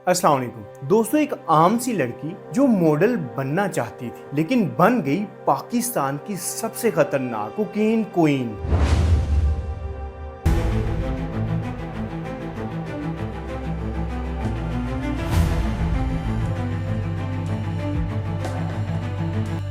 अस्सलाम वालेकुम दोस्तों, एक आम सी लड़की जो मॉडल बनना चाहती थी लेकिन बन गई पाकिस्तान की सबसे खतरनाक कोकीन क्वीन।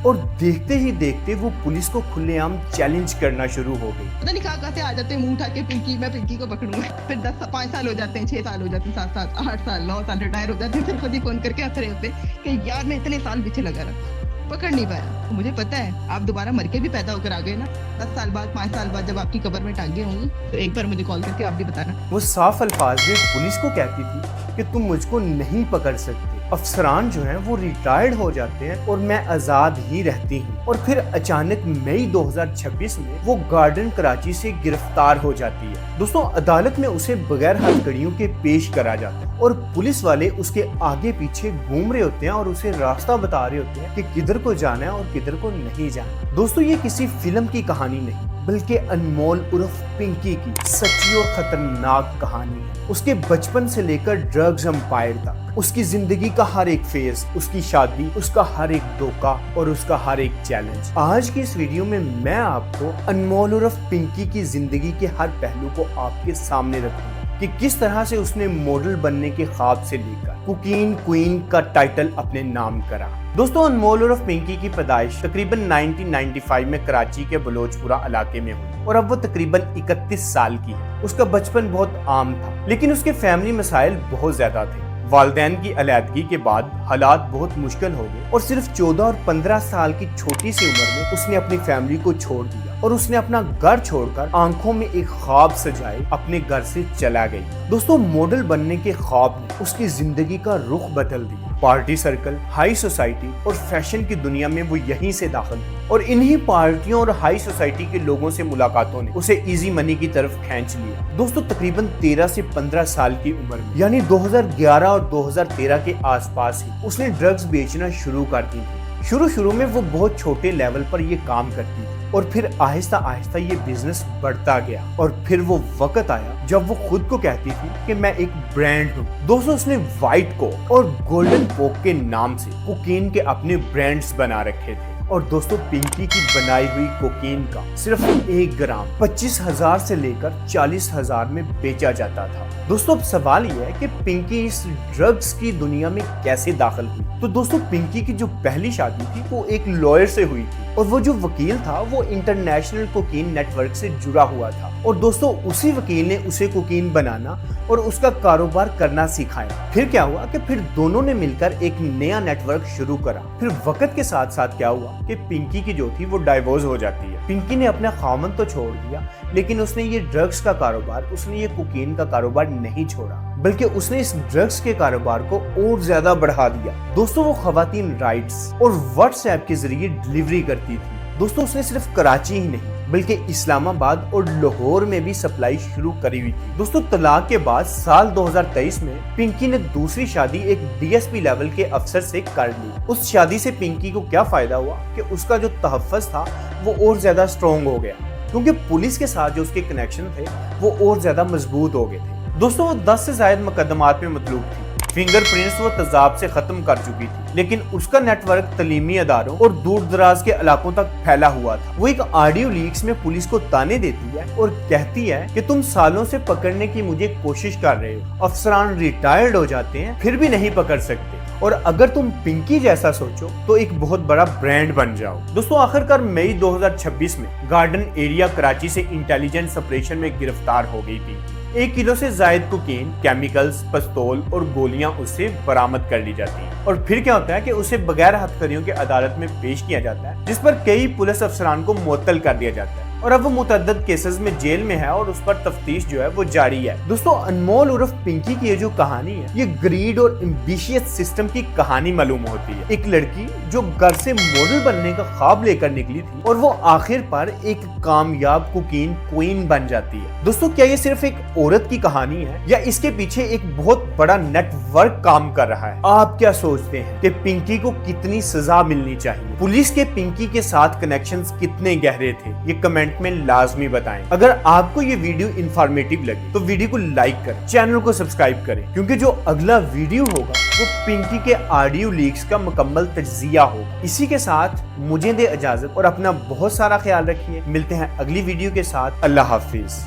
और देखते ही देखते वो पुलिस को खुलेआम चैलेंज करना शुरू हो गई। पता नहीं कहाँ से आ जाते हैं मुंह उठा के मैं पिंकी को पकड़ूंगा। फिर 5 साल हो जाते हैं, 6 साल हो जाते हैं, 7 साल 8 साल 9 साल रिटायर हो जाते हैं। फिर खुद ही फोन करके आते रहते हैं कि यार मैं इतने साल पीछे लगा रहा, पकड़ नहीं पाया। तो मुझे पता है आप दोबारा मर के भी पैदा होकर आ गए ना, 10 साल बाद 5 साल बाद जब आपकी कब्र में टांगे होंगी तो एक बार मुझे कॉल करके आप भी बताना। वो साफ अल्फाज में पुलिस को कहती थी कि तुम मुझको नहीं पकड़ सकते। अफसरान जो हैं वो रिटायर्ड हो जाते हैं और मैं आजाद ही रहती हूँ। और फिर अचानक मई 2026 में वो गार्डन कराची से गिरफ्तार हो जाती है। दोस्तों, अदालत में उसे बगैर हथकड़ियों के पेश करा जाता है और पुलिस वाले उसके आगे पीछे घूम रहे होते हैं और उसे रास्ता बता रहे होते हैं कि किधर को जाना है और किधर को नहीं जाना। दोस्तों, ये किसी फिल्म की कहानी नहीं बल्कि अनमोल उर्फ पिंकी की सच्ची और खतरनाक कहानी है। उसके बचपन से लेकर ड्रग्स एम्पायर तक, उसकी जिंदगी का हर एक फेज, उसकी शादी, उसका हर एक धोखा और उसका हर एक चैलेंज। आज की इस वीडियो में मैं आपको अनमोल उर्फ पिंकी की जिंदगी के हर पहलू को आपके सामने रखूंगा कि किस तरह से उसने मॉडल बनने के ख्वाब से लेकर कोकीन क्वीन का टाइटल अपने नाम करा। दोस्तों, अनमोल उर्फ पिंकी की पैदाइश तकरीबन 1995 में कराची के बलोचपुरा इलाके में हुई और अब वो तकरीबन 31 साल की है। उसका बचपन बहुत आम था लेकिन उसके फैमिली मसाइल बहुत ज्यादा थे। वालिदैन की अलैदगी के बाद हालात बहुत मुश्किल हो गए और सिर्फ 14 और 15 साल की छोटी सी उम्र में उसने अपनी फैमिली को छोड़ दिया और उसने अपना घर छोड़कर आंखों में एक ख्वाब सजाए अपने घर से चला गई। दोस्तों, मॉडल बनने के ख्वाब ने उसकी जिंदगी का रुख बदल दिया। पार्टी सर्कल, हाई सोसाइटी और फैशन की दुनिया में वो यहीं से दाखिल हुई और इन्हीं पार्टियों और हाई सोसाइटी के लोगों से मुलाकातों ने उसे इजी मनी की तरफ खींच लिया। दोस्तों, तकरीबन 13 से 15 साल की उम्र में यानी 2011 और 2013 के आसपास ही उसने ड्रग्स बेचना शुरू कर दी थी। शुरू में वो बहुत छोटे लेवल पर ये काम करती थी और फिर आहिस्ता आहिस्ता ये बिजनेस बढ़ता गया और फिर वो वक्त आया जब वो खुद को कहती थी कि मैं एक ब्रांड हूँ। दोस्तों, उसने व्हाइट कोक और गोल्डन कोक के नाम से कोकीन के अपने ब्रांड्स बना रखे थे। और दोस्तों, पिंकी की बनाई हुई कोकीन का सिर्फ 1 ग्राम 25,000 से लेकर 40,000 में बेचा जाता था। दोस्तों, अब सवाल यह है कि पिंकी इस ड्रग्स की दुनिया में कैसे दाखिल हुई। तो दोस्तों, पिंकी की जो पहली शादी थी वो एक लॉयर से हुई थी और वो जो वकील था वो इंटरनेशनल कोकीन नेटवर्क से जुड़ा हुआ था। और दोस्तों, उसी वकील ने उसे कोकीन बनाना और उसका कारोबार करना सिखाया। फिर क्या हुआ कि फिर दोनों ने मिलकर एक नया नेटवर्क शुरू करा। फिर वक्त के साथ साथ क्या हुआ कि पिंकी की जो थी वो डाइवोर्स हो जाती है। पिंकी ने अपना खामन तो छोड़ दिया लेकिन उसने ये ड्रग्स का कारोबार, उसने ये कोकीन का कारोबार नहीं छोड़ा बल्कि उसने इस ड्रग्स के कारोबार को और ज्यादा बढ़ा दिया। दोस्तों, वो खवातीन राइड्स और व्हाट्सएप के जरिए डिलीवरी करती थी। दोस्तों, उसने सिर्फ कराची ही नहीं बल्कि इस्लामाबाद और लाहौर में भी सप्लाई शुरू करी हुई थी। दोस्तों, तलाक के बाद साल 2023 में पिंकी ने दूसरी शादी एक डीएसपी लेवल के अफसर से कर ली। उस शादी से पिंकी को क्या फायदा हुआ कि उसका जो तहफ़्फ़ुज़ था वो और ज्यादा स्ट्रॉन्ग हो गया क्योंकि पुलिस के साथ जो उसके कनेक्शन थे वो और ज्यादा मजबूत हो गए थे। दोस्तों, वो 10 से ज्यादा मुकदमात में मतलूब थी। फिंगरप्रिंट्स वो तजाब से खत्म कर चुकी थी लेकिन उसका नेटवर्क तलीमी अदारों और दूर दराज के इलाकों तक फैला हुआ था। वो एक ऑडियो लीक्स में पुलिस को ताने देती है और कहती है कि तुम सालों से पकड़ने की मुझे कोशिश कर रहे हो, अफसरान रिटायर्ड हो जाते हैं फिर भी नहीं पकड़ सकते और अगर तुम पिंकी जैसा सोचो तो एक बहुत बड़ा ब्रांड बन जाओ। दोस्तों, आखिरकार मई 2026 में गार्डन एरिया कराची से इंटेलिजेंस ऑपरेशन में गिरफ्तार हो गई थी। 1 किलो से जायद कोकीन, केमिकल्स, पिस्तौल और गोलियां उससे बरामद कर ली जाती हैं। और फिर क्या होता है कि उसे बगैर हथकड़ियों के अदालत में पेश किया जाता है जिस पर कई पुलिस अफसरान को मुअत्तल कर दिया जाता है और अब वो मुतअद्दिद केसेस में जेल में है और उस पर तफ्तीश जो है वो जारी है। दोस्तों, अनमोल उर्फ पिंकी की ये जो कहानी है ये ग्रीड और एम्बिशियस सिस्टम की कहानी मालूम होती है। एक लड़की जो घर से मॉडल बनने का ख्वाब लेकर निकली थी और वो आखिर पर एक कामयाब कोकीन क्वीन बन जाती है। दोस्तों, क्या ये सिर्फ एक औरत की कहानी है या इसके पीछे एक बहुत बड़ा नेटवर्क काम कर रहा है? आप क्या सोचते हैं कि पिंकी को कितनी सजा मिलनी चाहिए? पुलिस के पिंकी के साथ कनेक्शंस कितने गहरे थे? ये कमेंट کمنٹ میں لازمی بتائیں۔ اگر آپ کو یہ ویڈیو انفارمیٹیو لگی تو ویڈیو کو لائک کریں، چینل کو سبسکرائب کریں، کیونکہ جو اگلا ویڈیو ہوگا وہ پنکی کے آڈیو لیکس کا مکمل تجزیہ ہوگا۔ اسی کے ساتھ مجھے دے اجازت اور اپنا بہت سارا خیال رکھیے۔ ملتے ہیں اگلی ویڈیو کے ساتھ۔ اللہ حافظ۔